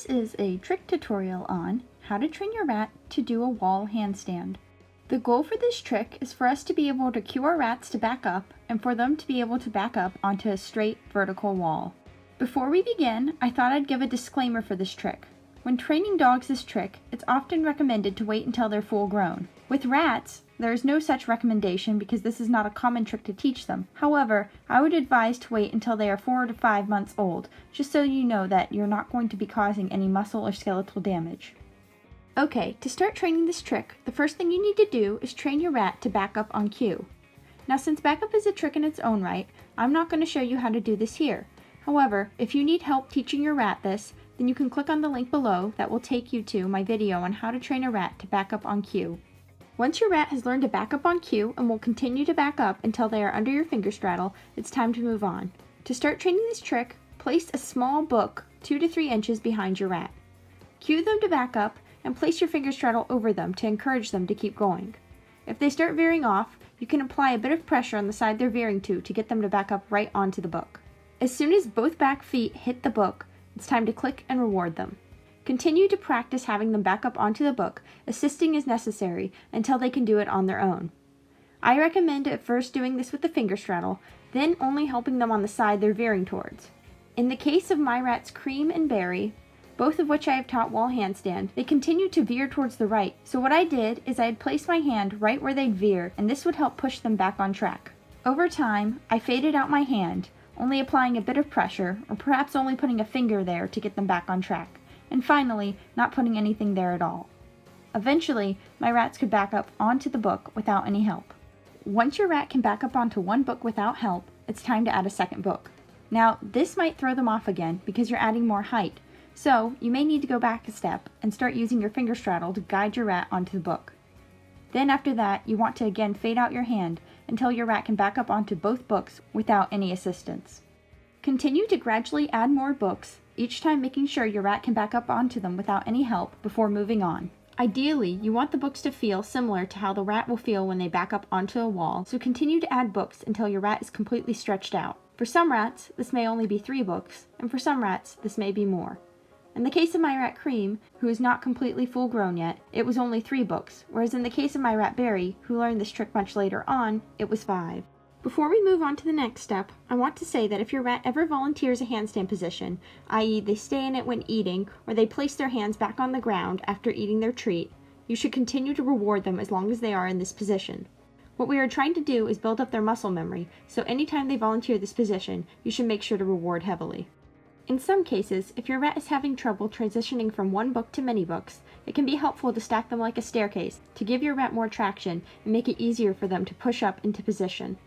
is a trick tutorial on how to train your rat to do a wall handstand. The goal for this trick is for us to be able to cue our rats to back up and for them to be able to back up onto a straight vertical wall. Before we begin, I thought I'd give a disclaimer for this trick. When training dogs this trick, it's often recommended to wait until they're full grown. With rats, there is no such recommendation because this is not a common trick to teach them. However, I would advise to wait until they are 4 to 5 months old, just so you know that you're not going to be causing any muscle or skeletal damage. Okay, to start training this trick, the first thing you need to do is train your rat to back up on cue. Now, since backup is a trick in its own right, I'm not going to show you how to do this here. However, if you need help teaching your rat this, then you can click on the link below that will take you to my video on how to train a rat to back up on cue. Once your rat has learned to back up on cue and will continue to back up until they are under your finger straddle, it's time to move on. To start training this trick, place a small book 2 to 3 inches behind your rat. Cue them to back up and place your finger straddle over them to encourage them to keep going. If they start veering off, you can apply a bit of pressure on the side they're veering to get them to back up right onto the book. As soon as both back feet hit the book, it's time to click and reward them. Continue to practice having them back up onto the book, assisting as necessary until they can do it on their own. I recommend at first doing this with the finger straddle, then only helping them on the side they're veering towards. In the case of my rats Cream and Berry, both of which I have taught wall handstand, they continue to veer towards the right, so what I did is I'd place my hand right where they'd veer, and this would help push them back on track. Over time, I faded out my hand, only applying a bit of pressure, or perhaps only putting a finger there to get them back on track. And finally, not putting anything there at all. Eventually, my rats could back up onto the book without any help. Once your rat can back up onto one book without help, it's time to add a second book. Now, this might throw them off again because you're adding more height, so you may need to go back a step and start using your finger straddle to guide your rat onto the book. Then after that, you want to again fade out your hand until your rat can back up onto both books without any assistance. Continue to gradually add more books, each time making sure your rat can back up onto them without any help before moving on. Ideally, you want the books to feel similar to how the rat will feel when they back up onto a wall, so continue to add books until your rat is completely stretched out. For some rats, this may only be 3 books, and for some rats, this may be more. In the case of my rat Cream, who is not completely full grown yet, it was only 3 books, whereas in the case of my rat Berry, who learned this trick much later on, it was 5. Before we move on to the next step, I want to say that if your rat ever volunteers a handstand position, i.e. they stay in it when eating, or they place their hands back on the ground after eating their treat, you should continue to reward them as long as they are in this position. What we are trying to do is build up their muscle memory, so anytime they volunteer this position, you should make sure to reward heavily. In some cases, if your rat is having trouble transitioning from one book to many books, it can be helpful to stack them like a staircase to give your rat more traction and make it easier for them to push up into position.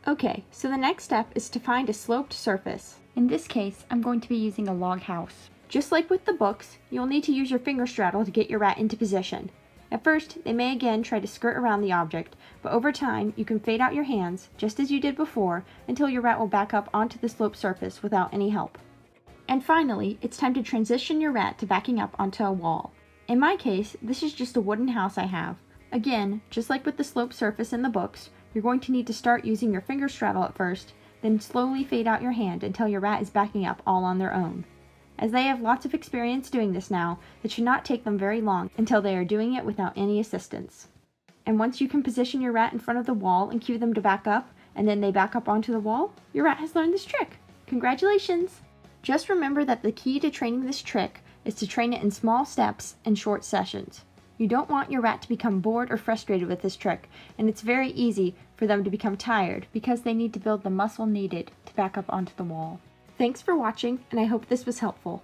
Okay, so the next step is to find a sloped surface. In this case, I'm going to be using a log house. Just like with the books, you'll need to use your finger straddle to get your rat into position. At first, they may again try to skirt around the object, but over time, you can fade out your hands, just as you did before, until your rat will back up onto the sloped surface without any help. And finally, it's time to transition your rat to backing up onto a wall. In my case, this is just a wooden house I have. Again, just like with the sloped surface in the books, you're going to need to start using your finger straddle at first, then slowly fade out your hand until your rat is backing up all on their own. As they have lots of experience doing this now, it should not take them very long until they are doing it without any assistance. And once you can position your rat in front of the wall and cue them to back up, and then they back up onto the wall, your rat has learned this trick. Congratulations! Just remember that the key to training this trick is to train it in small steps and short sessions. You don't want your rat to become bored or frustrated with this trick, and it's very easy for them to become tired because they need to build the muscle needed to back up onto the wall. Thanks for watching, and I hope this was helpful.